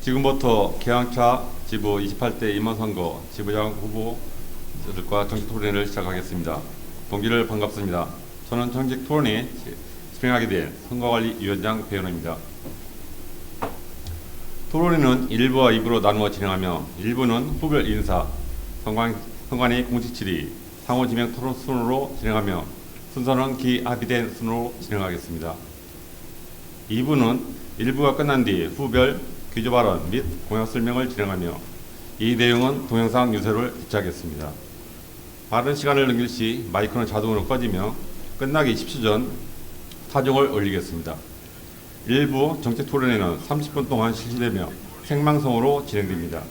지금부터 개항차 지부 28대 임원선거 지부장 후보들과 정식 토론회를 시작하겠습니다. 동기를 반갑습니다. 저는 정식 토론회에 집행하게 된 선거관리위원장 배현호입니다. 토론회는 1부와 2부로 나누어 진행하며 1부는 후별 인사, 선관위 공식 질의, 상호 지명 토론 순으로 진행하며 순서는 기합의된 순으로 진행하겠습니다. 2부는 1부가 끝난 뒤 후별 귀조 발언 및 공약 설명을 진행하며 이 내용은 동영상 유세를 대체하겠습니다. 발언 시간을 넘길 시 마이크는 자동으로 꺼지며 끝나기 10초 전 타종을 올리겠습니다. 일부 정책 토론회는 30분 동안 실시되며 생방송으로 진행됩니다.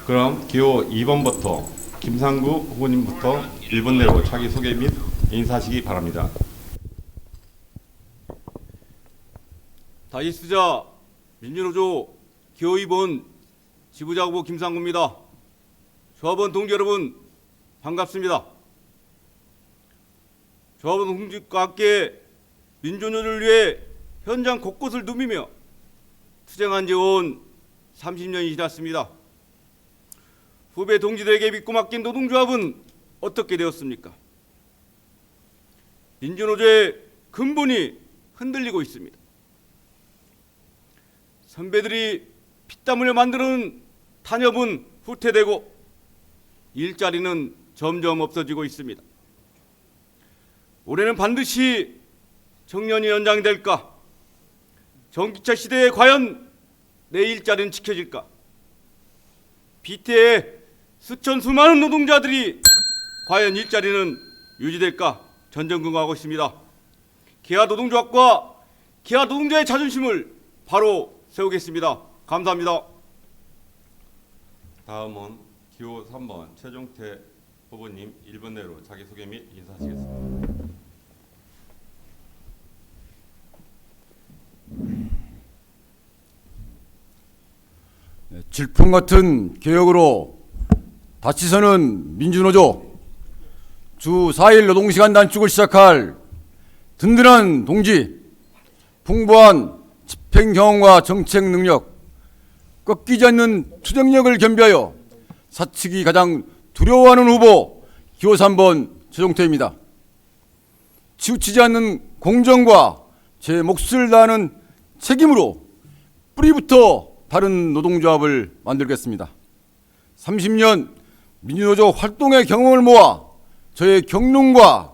그럼 기호 2번부터 김상구 후보님부터 1분 내로 자기소개 및 인사하시기 바랍니다. 다이스자 민주노조 기호 2번 지부장 후보 김상구입니다. 조합원 동지 여러분 반갑습니다. 조합원 동지과 함께 민주노조를 위해 현장 곳곳을 누비며 투쟁한 지 온 30년이 지났습니다. 후배 동지들에게 믿고 맡긴 노동조합은 어떻게 되었습니까? 민주노조의 근본이 흔들리고 있습니다. 선배들이 피땀 흘려 만드는 탄협은 후퇴되고 일자리는 점점 없어지고 있습니다. 올해는 반드시 정년이 연장이 될까? 전기차 시대에 과연 내 일자리는 지켜질까? 비태의 수천 수많은 노동자들이 과연 일자리는 유지될까? 전전긍긍하고 있습니다. 기아 노동조합과 기아 노동자의 자존심을 바로 세우겠습니다. 감사합니다. 다음은 기호 3번 최종태 후보님 1분 내로 자기소개 및 인사하시겠습니다. 질풍 같은 개혁으로 다치서는 민주노조 주 4일 노동시간 단축을 시작할 든든한 동지, 풍부한 집행 경험과 정책 능력, 꺾이지 않는 투쟁력을 겸비하여 사측이 가장 두려워하는 후보 기호 3번 최종태입니다. 치우치지 않는 공정과 제 몫을 다하는 책임으로 뿌리부터 다른 노동조합을 만들겠습니다. 30년 민주노조 활동의 경험을 모아 저의 경륜과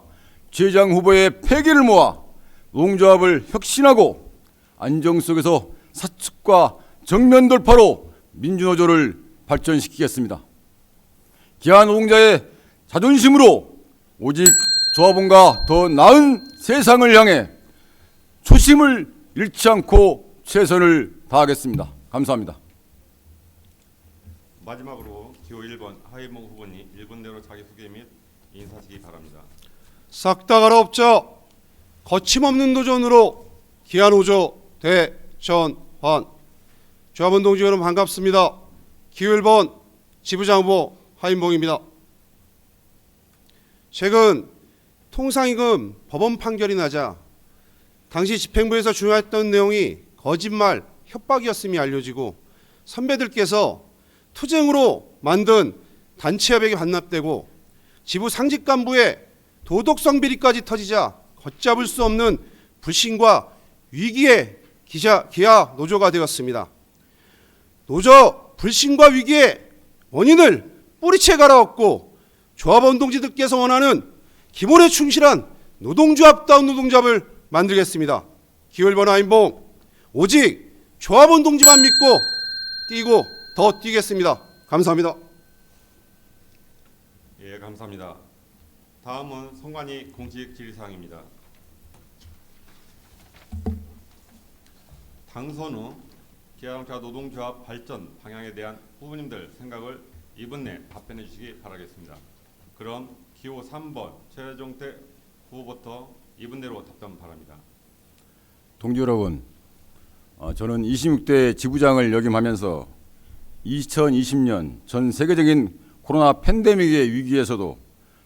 지회장 후보의 패기를 모아 노동조합을 혁신하고 안정 속에서 사측과 정면 돌파로 민주노조를 발전시키겠습니다. 기아 노동자의 자존심으로 오직 조합원과 더 나은 세상을 향해 초심을 잃지 않고 최선을 다하겠습니다. 감사합니다. 마지막으로 기호 1번 하이몽 후보님 1분 내로 자기소개 및 인사하시기 바랍니다. 싹 다 갈아엎자 거침없는 도전으로 기아노조 대전환. 조합원 동지 여러분 반갑습니다. 기호 1번 지부장 후보 하인봉입니다. 최근 통상임금 법원 판결이 나자 당시 집행부에서 중요했던 내용이 거짓말, 협박이었음이 알려지고 선배들께서 투쟁으로 만든 단체협약에 반납되고 지부 상직 간부의 도덕성 비리까지 터지자 걷잡을 수 없는 불신과 위기의 기아 노조가 되었습니다. 노조 불신과 위기의 원인을 뿌리채 갈아엎고 조합원 동지들께서 원하는 기본에 충실한 노동조합다운 노동조합을 만들겠습니다. 기호 1번 하인봉 오직 조합원 동지만 믿고 뛰고 더 뛰겠습니다. 감사합니다. 예, 감사합니다. 다음은 선관위 공식 질의사항입니다. 당선 후 기아자동차 노동조합 발전 방향에 대한 후보님들 생각을 2분 내 답변해 주시기 바라겠습니다. 그럼 기호 3번 최종태 후보부터 2분 내로 답변 바랍니다. 동지 여러분, 저는 26대 지부장을 역임하면서 2020년 전 세계적인 코로나 팬데믹의 위기에서도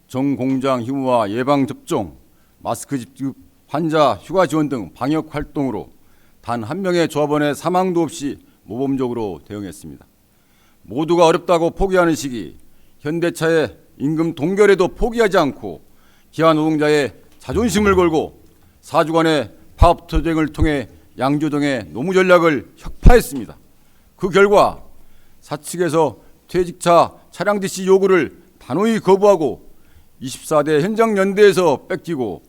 정공장 휴무와 예방접종, 마스크 지급, 환자 휴가 지원 등 방역 활동으로 단 한 명의 조합원의 사망도 없이 모범적으로 대응했습니다. 모두가 어렵다고 포기하는 시기, 현대차의 임금 동결에도 포기하지 않고 기아 노동자의 자존심을 걸고 4주간의 파업 투쟁을 통해 양조등의 노무 전략을 혁파했습니다. 그 결과 사측에서 퇴직차 차량 DC 요구를 단호히 거부하고 24대 현장 연대에서 뺏기고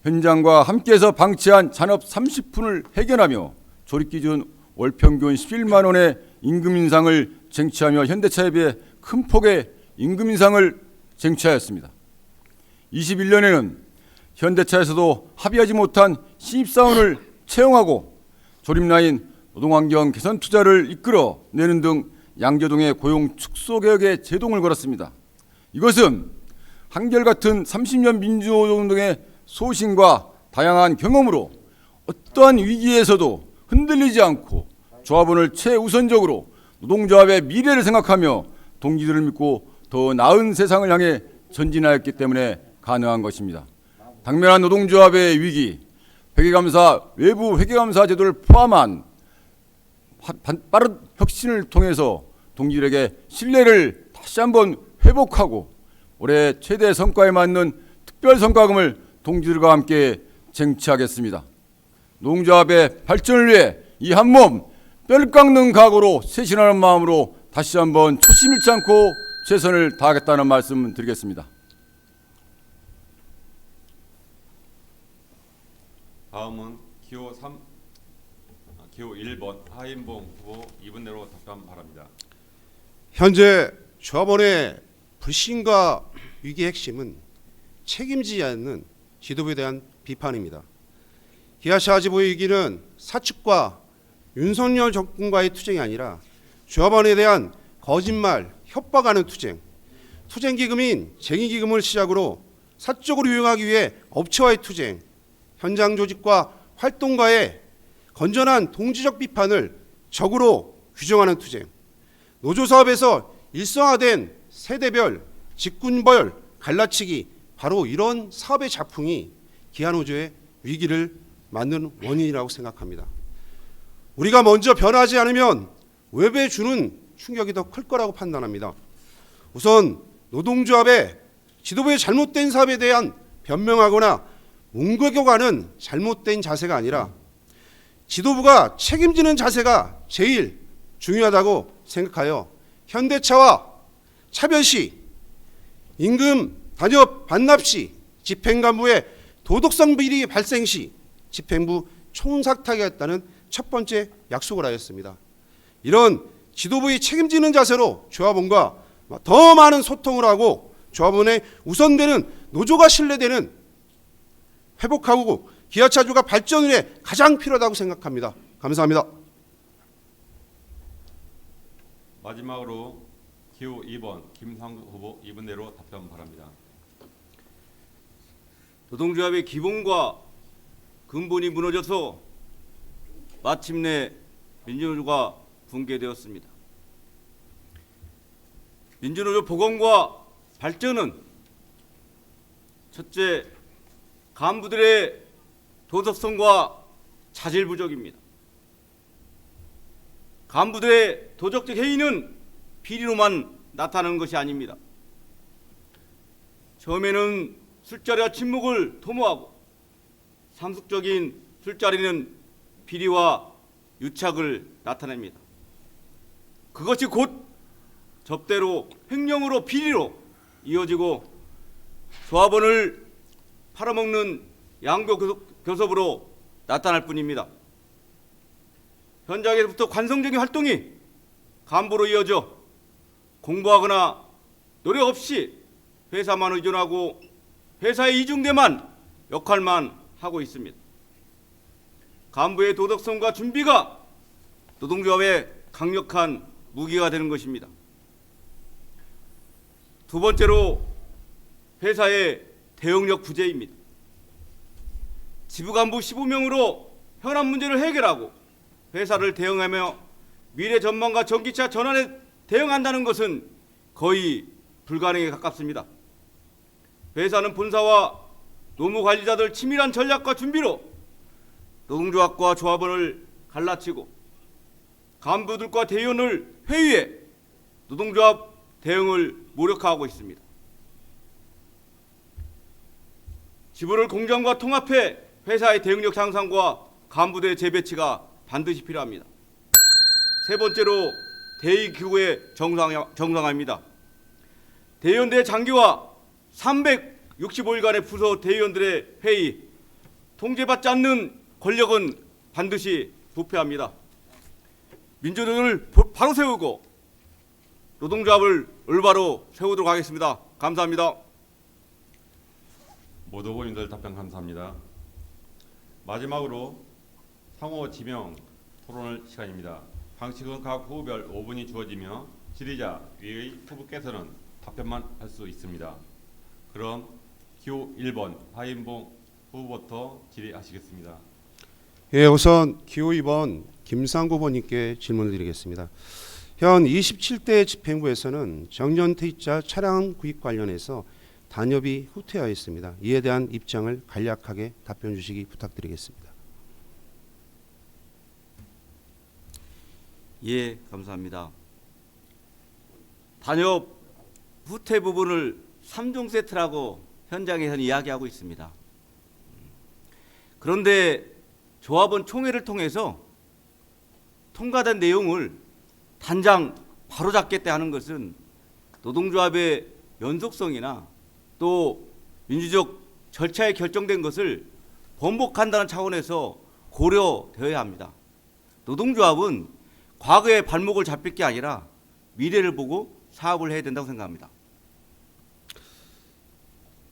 현장과 함께해서 방치한 잔업 30분을 해결하며 조립 기준 월 평균 11만 원의 임금 인상을 쟁취하며 현대차에 비해 큰 폭의 임금 인상을 쟁취하였습니다. 21년에는 현대차에서도 합의하지 못한 신입사원을 채용하고 조립라인 노동환경 개선 투자를 이끌어내는 등 양조동의 고용 축소 개혁에 제동을 걸었습니다. 이것은 한결같은 30년 민주노동의 소신과 다양한 경험으로 어떠한 위기에서도 흔들리지 않고 조합원을 최우선적으로 노동조합의 미래를 생각하며 동지들을 믿고 더 나은 세상을 향해 전진하였기 때문에 가능한 것입니다. 당면한 노동조합의 위기, 회계감사, 외부 회계감사 제도를 포함한 빠른 혁신을 통해서 동지들에게 신뢰를 다시 한번 회복하고 올해 최대 성과에 맞는 특별 성과금을 동지들과 함께 쟁취하겠습니다. 노동조합의 발전을 위해 이 한몸 뼈를 깎는 각오로 쇄신하는 마음으로 다시 한번 초심 잃지 않고 최선을 다하겠다는 말씀 드리겠습니다. 다음은 기호 1번 하인봉 후보 2분 내로 답변 바랍니다. 현재 조합원의 불신과 위기의 핵심은 책임지지 않는 지도부에 대한 비판입니다. 기아차 지부의 위기는 사측과 윤석열 정권과의 투쟁이 아니라 조합원에 대한 거짓말, 협박하는 투쟁, 투쟁기금인 쟁의기금을 시작으로 사적으로 유용하기 위해 업체와의 투쟁, 현장 조직과 활동가의 건전한 동지적 비판을 적으로 규정하는 투쟁, 노조사업에서 일성화된 세대별, 직군별 갈라치기, 바로 이런 사업의 작품이 기아노조의 위기를 만든 원인이라고 생각합니다. 우리가 먼저 변하지 않으면 외부에 주는 충격이 더 클 거라고 판단합니다. 우선 노동조합의 지도부의 잘못된 사업에 대한 변명하거나 뭉개겨가는 잘못된 자세가 아니라 지도부가 책임지는 자세가 제일 중요하다고 생각하여 현대차와 차별 시, 임금 단협 반납 시, 집행간부의 도덕성 비리 발생 시 집행부 총삭탈하겠다는 첫 번째 약속을 하였습니다. 이런 지도부의 책임지는 자세로 조합원과 더 많은 소통을 하고 조합원의 우선되는 노조가 신뢰되는 회복하고 기아차주가 발전을 해 가장 필요하다고 생각합니다. 감사합니다. 마지막으로 기호 2번 김상국 후보 2분 내로 답변 바랍니다. 노동조합의 기본과 근본이 무너져서 마침내 민주노조가 붕괴되었습니다. 민주노조 복원과 발전은 첫째, 간부들의 도덕성과 자질 부족입니다. 간부들의 도덕적 해이는 비리로만 나타나는 것이 아닙니다. 처음에는 술자리와 친목을 도모하고 상습적인 술자리는 비리와 유착을 나타냅니다. 그것이 곧 접대로 횡령으로 비리로 이어지고 조합원을 팔아먹는 양교 교섭으로 나타날 뿐입니다. 현장에서부터 관성적인 활동이 간부로 이어져 공부하거나 노력 없이 회사만 의존하고 회사에 이중대만 역할만 하고 있습니다. 간부의 도덕성과 준비가 노동조합의 강력한 무기가 되는 것입니다. 두 번째로 회사의 대응력 부재입니다. 지부 간부 15명으로 현안 문제를 해결하고 회사를 대응하며 미래 전망과 전기차 전환에 대응한다는 것은 거의 불가능에 가깝습니다. 회사는 본사와 노무 관리자들 치밀한 전략과 준비로 노동조합과 조합원을 갈라치고 간부들과 대의원을 회유해 노동조합 대응을 무력화하고 있습니다. 지부를 공정과 통합해 회사의 대응력 향상과 간부대 재배치가 반드시 필요합니다. 세 번째로 대의기구의 정상화입니다. 대의원대 장기와 365일간의 부서 대의원들의 회의, 통제받지 않는 권력은 반드시 부패합니다. 민주노동을 바로 세우고 노동조합을 올바로 세우도록 하겠습니다. 감사합니다. 모두 후보님들 답변 감사합니다. 마지막으로 상호 지명 토론을 시간입니다. 방식은 각 후보별 5분이 주어지며 질의자 위의 후보께서는 답변만 할 수 있습니다. 그럼 기호 1번 하인봉 후보부터 질의하시겠습니다. 예, 우선 기호 2번 김상구 후보님께 질문을 드리겠습니다. 현 27대 집행부에서는 정년퇴직자 차량 구입 관련해서 단협이 후퇴하였습니다. 이에 대한 입장을 간략하게 답변 주시기 부탁드리겠습니다. 예, 감사합니다. 단협 후퇴 부분을 3종 세트라고 현장에서는 이야기하고 있습니다. 그런데 조합원 총회를 통해서 통과된 내용을 단장 바로잡겠다 하는 것은 노동조합의 연속성이나 또 민주적 절차에 결정된 것을 번복한다는 차원에서 고려되어야 합니다. 노동조합은 과거의 발목을 잡힐 게 아니라 미래를 보고 사업을 해야 된다고 생각합니다.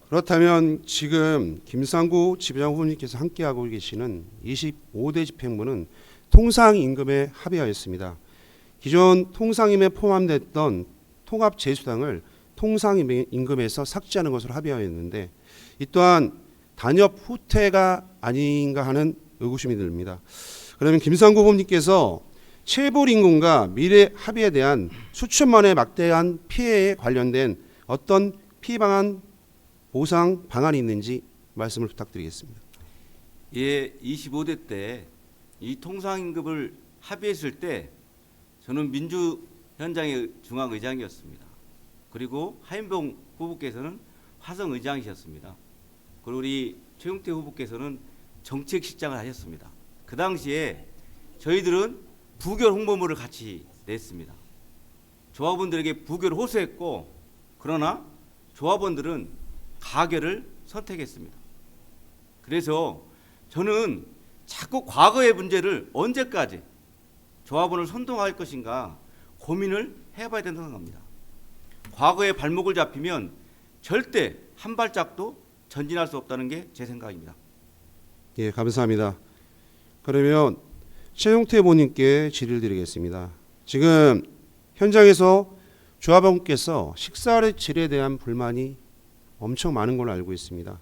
그렇다면 지금 김상구 지부장 후보님께서 함께하고 계시는 25대 집행부는 통상임금에 합의하였습니다. 기존 통상임금에 포함됐던 통합재수당을 통상임금에서 삭제하는 것으로 합의하였는데 이 또한 단협 후퇴가 아닌가 하는 의구심이 듭니다. 그러면 김상구 후보님께서 체불임금과 미래 합의에 대한 수천만의 막대한 피해에 관련된 어떤 피해 방안 보상 방안이 있는지 말씀을 부탁드리겠습니다. 예, 25대 때 이 통상임금을 합의했을 때 저는 민주 현장의 중앙의장이었습니다. 그리고 하인봉 후보께서는 화성의장이셨습니다. 그리고 우리 최용태 후보께서는 정책실장을 하셨습니다. 그 당시에 저희들은 부결 홍보물을 같이 냈습니다. 조합원들에게 부결을 호소했고 그러나 조합원들은 가결을 선택했습니다. 그래서 저는 자꾸 과거의 문제를 언제까지 조합원을 선동할 것인가 고민을 해봐야 된다고 생각합니다. 과거의 발목을 잡히면 절대 한 발짝도 전진할 수 없다는 게 제 생각입니다. 예, 감사합니다. 그러면 최용태 의원님께 질의를 드리겠습니다. 지금 현장에서 조합원께서 식사질에 대한 불만이 엄청 많은 걸로 알고 있습니다.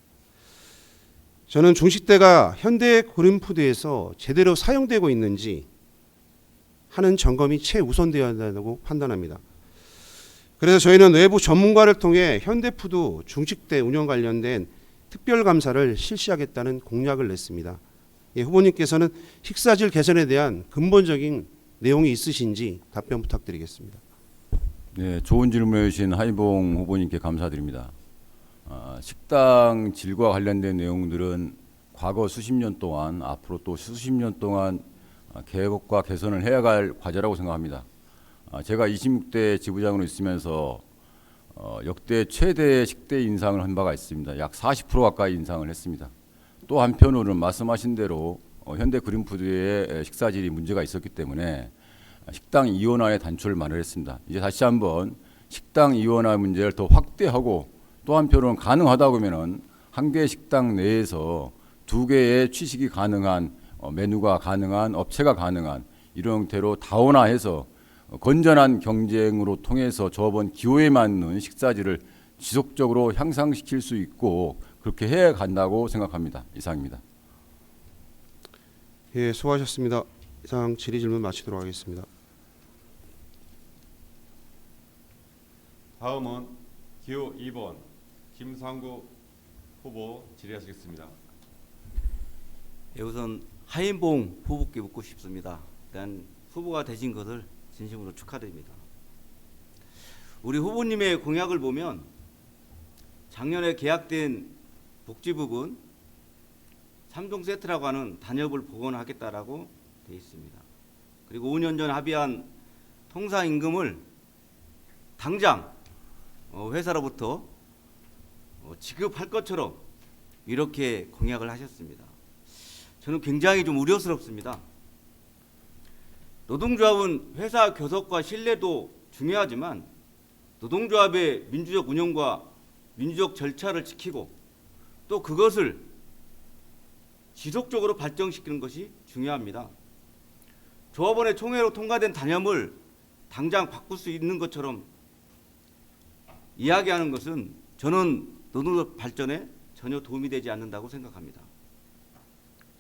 저는 중식대가 현대 그린푸드에서 제대로 사용되고 있는지 하는 점검이 최우선되어야 한다고 판단합니다. 그래서 저희는 외부 전문가를 통해 현대푸드 중식대 운영 관련된 특별감사를 실시하겠다는 공약을 냈습니다. 예, 후보님께서는 식사질 개선에 대한 근본적인 내용이 있으신지 답변 부탁드리겠습니다. 네, 좋은 질문해 주신 하인봉 후보님께 감사드립니다. 식당 질과 관련된 내용들은 과거 수십 년 동안 앞으로 또 수십 년 동안 개혁과 개선을 해야 할 과제라고 생각합니다. 제가 26대 지부장으로 있으면서 역대 최대 식대 인상을 한 바가 있습니다. 약 40% 가까이 인상을 했습니다. 또 한편으로는 말씀하신 대로 현대 그린푸드의 식사질이 문제가 있었기 때문에 식당 이원화의 단초를 마련했습니다. 이제 다시 한번 식당 이원화 문제를 더 확대하고 또 한편으로는 가능하다 보면은 한 개의 식당 내에서 두 개의 취식이 가능한 메뉴가 가능한 업체가 가능한 이런 형태로 다원화해서 건전한 경쟁으로 통해서 조합원 기호에 맞는 식사질을 지속적으로 향상시킬 수 있고 그렇게 해 간다고 생각합니다. 이상입니다. 예, 수고하셨습니다. 이상 질의 질문 마치도록 하겠습니다. 다음은 기호 2번 김상구 후보 질의하시겠습니다. 예, 우선 하인봉 후보께 묻고 싶습니다. 일단 후보가 되신 것을 진심으로 축하드립니다. 우리 후보님의 공약을 보면 작년에 계약된 복지부분 3종 세트라고 하는 단협을 복원하겠다라고 되어 있습니다. 그리고 5년 전 합의한 통상임금을 당장 회사로부터 지급할 것처럼 이렇게 공약을 하셨습니다. 저는 굉장히 좀 우려스럽습니다. 노동조합은 회사 교섭과 신뢰도 중요하지만 노동조합의 민주적 운영과 민주적 절차를 지키고 또 그것을 지속적으로 발전시키는 것이 중요합니다. 조합원의 총회로 통과된 단협을 당장 바꿀 수 있는 것처럼 이야기하는 것은 저는 노동조합 발전에 전혀 도움이 되지 않는다고 생각합니다.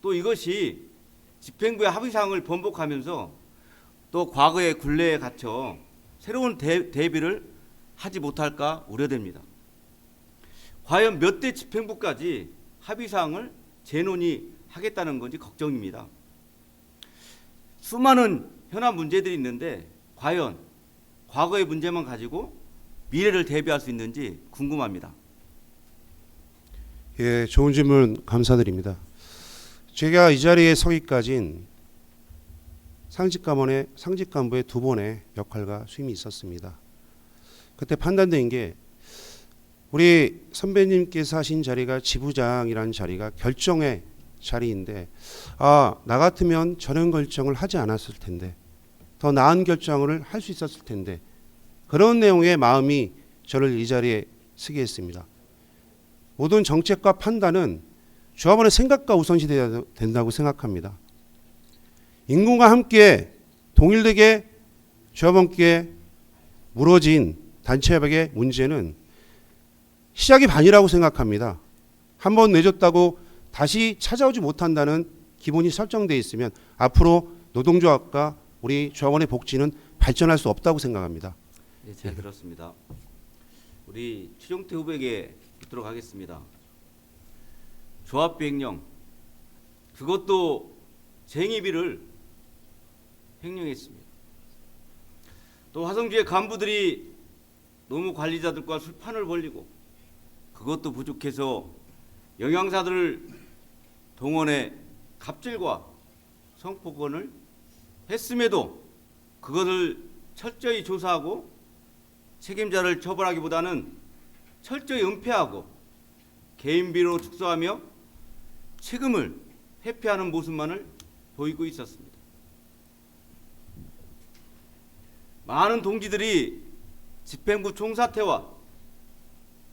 또 이것이 집행부의 합의사항을 번복하면서 또 과거의 굴레에 갇혀 새로운 대비를 하지 못할까 우려됩니다. 과연 몇 대 집행부까지 합의사항을 재논의하겠다는 건지 걱정입니다. 수많은 현안 문제들이 있는데 과연 과거의 문제만 가지고 미래를 대비할 수 있는지 궁금합니다. 예, 좋은 질문 감사드립니다. 제가 이 자리에 서기까지는 상직간부의 2번의 역할과 수임이 있었습니다. 그때 판단된 게 우리 선배님께서 하신 자리가 지부장이라는 자리가 결정의 자리인데 나 같으면 저런 결정을 하지 않았을 텐데 더 나은 결정을 할 수 있었을 텐데 그런 내용의 마음이 저를 이 자리에 서게 했습니다. 모든 정책과 판단은 조합원의 생각과 우선시돼야 된다고 생각합니다. 임금과 함께 동일되게 조합원께 물어진 단체협약의 문제는 시작이 반이라고 생각합니다. 한번 내줬다고 다시 찾아오지 못한다는 기본이 설정되어 있으면 앞으로 노동조합과 우리 조합원의 복지는 발전할 수 없다고 생각합니다. 네, 잘 들었습니다. 우리 추정태 후보에게 묻도록 하겠습니다. 조합비행령 그것도 쟁의비를 횡령했습니다. 또 화성주의 간부들이 노무관리자들과 술판을 벌리고 그것도 부족해서 영양사들을 동원해 갑질과 성폭언을 했음에도 그것을 철저히 조사하고 책임자를 처벌하기보다는 철저히 은폐하고 개인비로 축소하며 책임을 회피하는 모습만을 보이고 있었습니다. 많은 동지들이 집행부 총사퇴와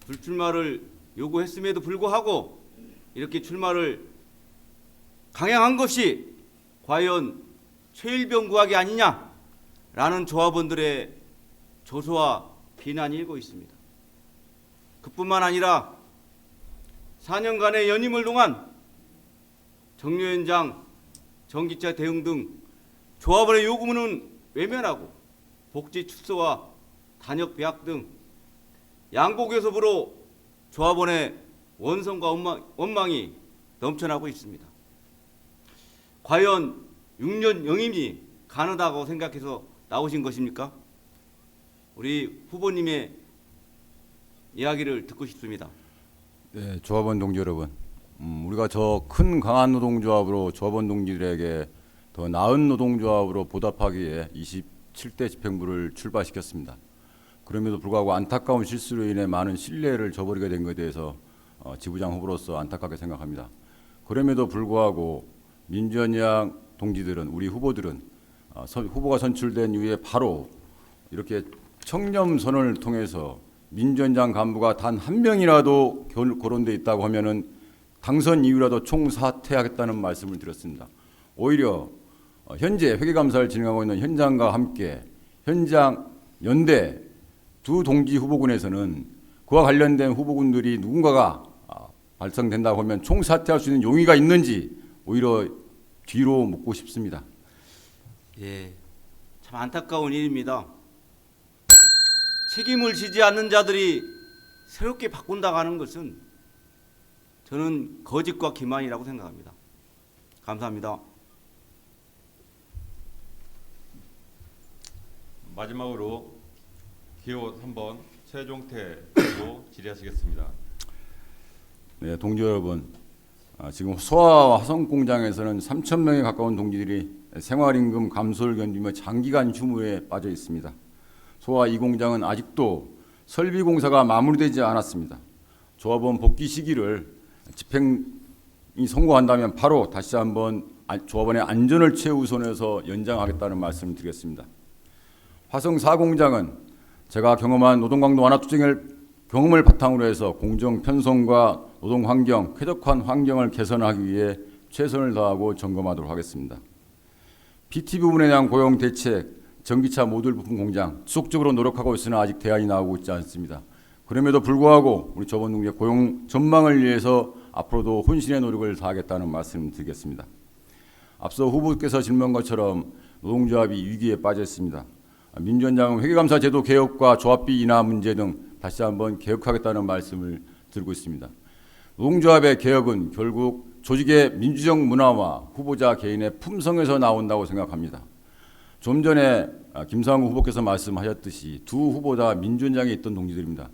불출마를 요구했음에도 불구하고 이렇게 출마를 강행한 것이 과연 최일병 구하기 아니냐라는 조합원들의 조소와 비난이 일고 있습니다. 그뿐만 아니라 4년간의 연임을 동안 정료현장, 전기차 대응 등 조합원의 요구문은 외면하고 복지 축소와 단역 배학 등 양곡교섭으로 조합원의 원성과 원망이 넘쳐나고 있습니다. 과연 6년 영임이 가능하다고 생각해서 나오신 것입니까? 우리 후보님의 이야기를 듣고 싶습니다. 네, 조합원 동지 여러분, 우리가 저 큰 강한 노동조합으로 조합원 동지들에게 더 나은 노동조합으로 보답하기 위해 27대 집행부를 출발시켰습니다. 그럼에도 불구하고 안타까운 실수로 인해 많은 신뢰를 저버리게 된 것에 대해서 지부장 후보로서 안타깝게 생각합니다. 그럼에도 불구하고 민주연양 동지들은 우리 후보들은 후보가 선출된 이후에 바로 이렇게 청렴선언을 통해서 민주연장 간부가 단 한 명이라도 거론돼 있다고 하면은 당선 이후라도 총사퇴하겠다는 말씀을 드렸습니다. 오히려 현재 회계감사를 진행하고 있는 현장과 함께 현장 연대 두 동지 후보군에서는 그와 관련된 후보군들이 누군가가 발생된다고 하면 총사퇴할 수 있는 용의가 있는지 오히려 뒤로 묻고 싶습니다. 예, 참 안타까운 일입니다. 책임을 지지 않는 자들이 새롭게 바꾼다고 하는 것은 저는 거짓과 기만이라고 생각합니다. 감사합니다. 마지막으로 기호 3번 최종태 후보 질의하시겠습니다. 네, 동지 여러분, 지금 소아 화성 공장에서는 3,000명에 가까운 동지들이 생활임금 감소를 견디며 장기간 휴무에 빠져 있습니다. 소아 이 공장은 아직도 설비 공사가 마무리되지 않았습니다. 조합원 복귀 시기를 집행이 성공한다면 바로 다시 한번 조합원의 안전을 최우선해서 연장하겠다는 말씀을 드리겠습니다. 화성 4공장은 제가 경험한 노동강도 완화 투쟁을 경험을 바탕으로 해서 공정 편성과 노동 환경, 쾌적한 환경을 개선하기 위해 최선을 다하고 점검하도록 하겠습니다. PT 부분에 대한 고용 대책, 전기차 모듈 부품 공장 지속적으로 노력하고 있으나 아직 대안이 나오고 있지 않습니다. 그럼에도 불구하고 우리 조합원 동지의 고용 전망을 위해서 앞으로도 혼신의 노력을 다하겠다는 말씀을 드리겠습니다. 앞서 후보께서 질문한 것처럼 노동조합이 위기에 빠져 있습니다. 민주연장은 회계감사 제도 개혁과 조합비 인하 문제 등 다시 한번 개혁하겠다는 말씀을 드리고 있습니다. 노동조합의 개혁은 결국 조직의 민주적 문화와 후보자 개인의 품성에서 나온다고 생각합니다. 좀 전에 김상우 후보께서 말씀하셨듯이 두 후보 다 민주연장에 있던 동지들입니다.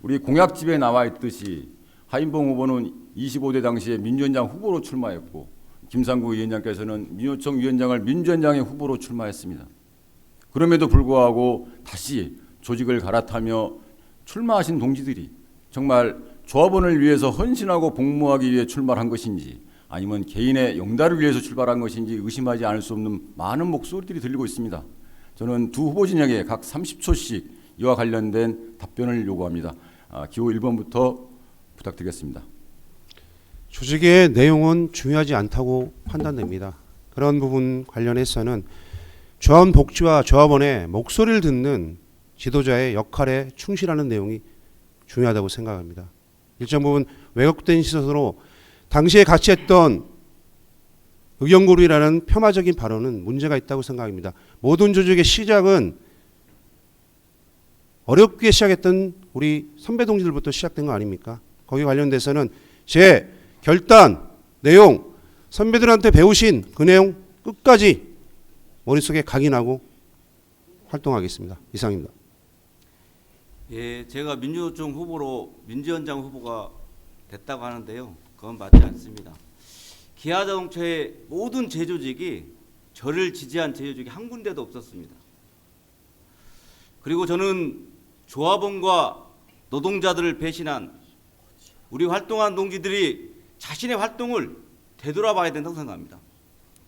우리 공약집에 나와 있듯이 하인봉 후보는 25대 당시에 민주연장 후보로 출마했고 김상구 위원장께서는 민주노총 위원장을 민주연장의 후보로 출마했습니다. 그럼에도 불구하고 다시 조직을 갈아타며 출마하신 동지들이 정말 조합원을 위해서 헌신하고 복무하기 위해 출마한 것인지 아니면 개인의 영달을 위해서 출발한 것인지 의심하지 않을 수 없는 많은 목소리들이 들리고 있습니다. 저는 두 후보 진영에 각 30초씩 이와 관련된 답변을 요구합니다. 기호 1번부터 부탁드리겠습니다. 조직의 내용은 중요하지 않다고 판단됩니다. 그런 부분 관련해서는 조합원 복지와 조합원의 목소리를 듣는 지도자의 역할에 충실하는 내용이 중요하다고 생각합니다. 일정 부분 왜곡된 시선으로 당시에 같이 했던 의견고리라는 폄하적인 발언은 문제가 있다고 생각합니다. 모든 조직의 시작은 어렵게 시작했던 우리 선배 동지들부터 시작된 거 아닙니까? 거기에 관련돼서는 제 결단, 내용, 선배들한테 배우신 그 내용 끝까지 머릿속에 각인하고 활동하겠습니다. 이상입니다. 예, 제가 민주노총 후보로 민주연장 후보가 됐다고 하는데요. 그건 맞지 않습니다. 기아자동차의 모든 제조직이 저를 지지한 제조직이 한 군데도 없었습니다. 그리고 저는 조합원과 노동자들을 배신한 우리 활동한 동지들이 자신의 활동을 되돌아봐야 된다고 생각합니다.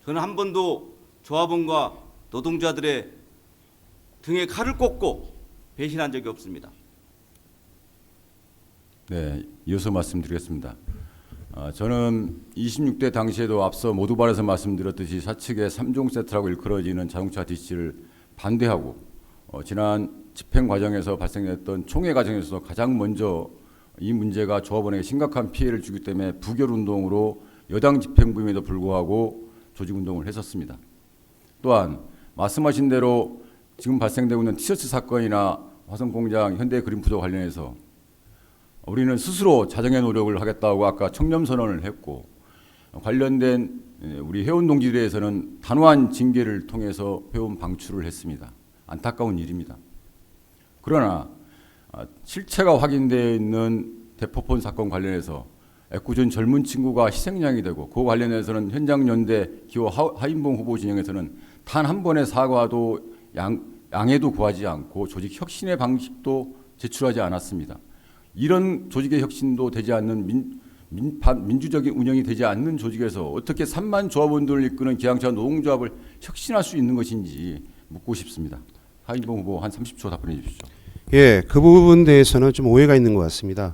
저는 한 번도 조합원과 노동자들의 등에 칼을 꽂고 배신한 적이 없습니다. 네, 이어서 말씀드리겠습니다. 저는 26대 당시에도 앞서 모두발에서 말씀드렸듯이 사측의 3종 세트라고 일컬어지는 자동차 DC를 반대하고 지난 집행 과정에서 발생했던 총회 과정에서 가장 먼저 이 문제가 조합원에게 심각한 피해를 주기 때문에 부결운동으로 여당 집행부임에도 불구하고 조직운동을 했었습니다. 또한 말씀하신 대로 지금 발생되고 있는 티셔츠 사건이나 화성공장 현대그린푸드 관련해서 우리는 스스로 자정의 노력을 하겠다고 아까 청렴선언을 했고 관련된 우리 회원 동지들에 대해서는 단호한 징계를 통해서 회원 방출을 했습니다. 안타까운 일입니다. 그러나 실체가 확인되어 있는 대포폰 사건 관련해서 애꿎은 젊은 친구가 희생양이 되고 그 관련해서는 현장연대 기호 하인봉 후보 진영에서는 단 한 번의 사과도 양해도 구하지 않고 조직 혁신의 방식도 제출하지 않았습니다. 이런 조직의 혁신도 되지 않는 민주적인 운영이 되지 않는 조직에서 어떻게 3만 조합원들을 이끄는 기항차 노동조합을 혁신할 수 있는 것인지 묻고 싶습니다. 하인봉 후보 한 30초 답변해 주십시오. 예, 그 부분 대해서는 좀 오해가 있는 것 같습니다.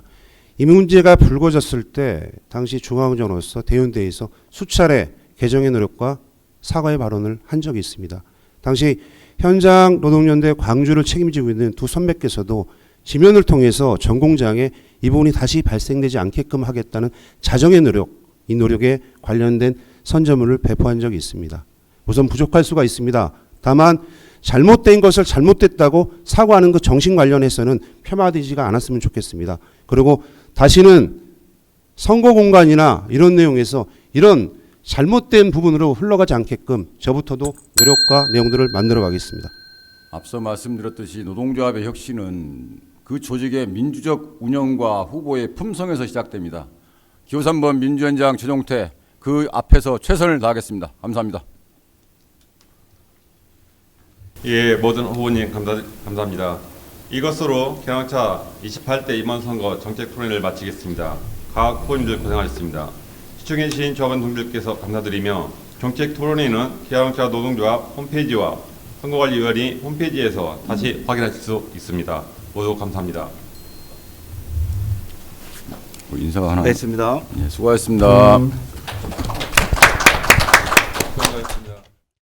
이 문제가 불거졌을 때 당시 중앙정으로서 대연대에서 수차례 개정의 노력과 사과의 발언을 한 적이 있습니다. 당시 현장 노동연대 광주를 책임지고 있는 두 선배께서도 지면을 통해서 전 공장에 이 부분이 다시 발생되지 않게끔 하겠다는 자정의 노력, 이 노력에 관련된 선점을 배포한 적이 있습니다. 우선 부족할 수가 있습니다. 다만 잘못된 것을 잘못됐다고 사과하는 그 정신 관련해서는 폄하되지가 않았으면 좋겠습니다. 그리고 다시는 선거 공간이나 이런 내용에서 이런 잘못된 부분으로 흘러가지 않게끔 저부터도 노력과 내용들을 만들어 가겠습니다. 앞서 말씀드렸듯이 노동조합의 혁신은 그 조직의 민주적 운영과 후보의 품성에서 시작됩니다. 기호 3번 민주연장 최종태 그 앞에서 최선을 다하겠습니다. 감사합니다. 예, 모든 후보님 감사합니다. 이것으로 개항차 28대 임원 선거 정책 토론회를 마치겠습니다. 각 후보님들 고생하셨습니다. 시청해주신 조합원 동지들께서 감사드리며 정책 토론회는 개항차 노동조합 홈페이지와 선거관리위원회 홈페이지에서 다시 확인하실 수 있습니다. 모두 감사합니다. 인사가 하나. 네, 있습니다. 네, 수고하셨습니다.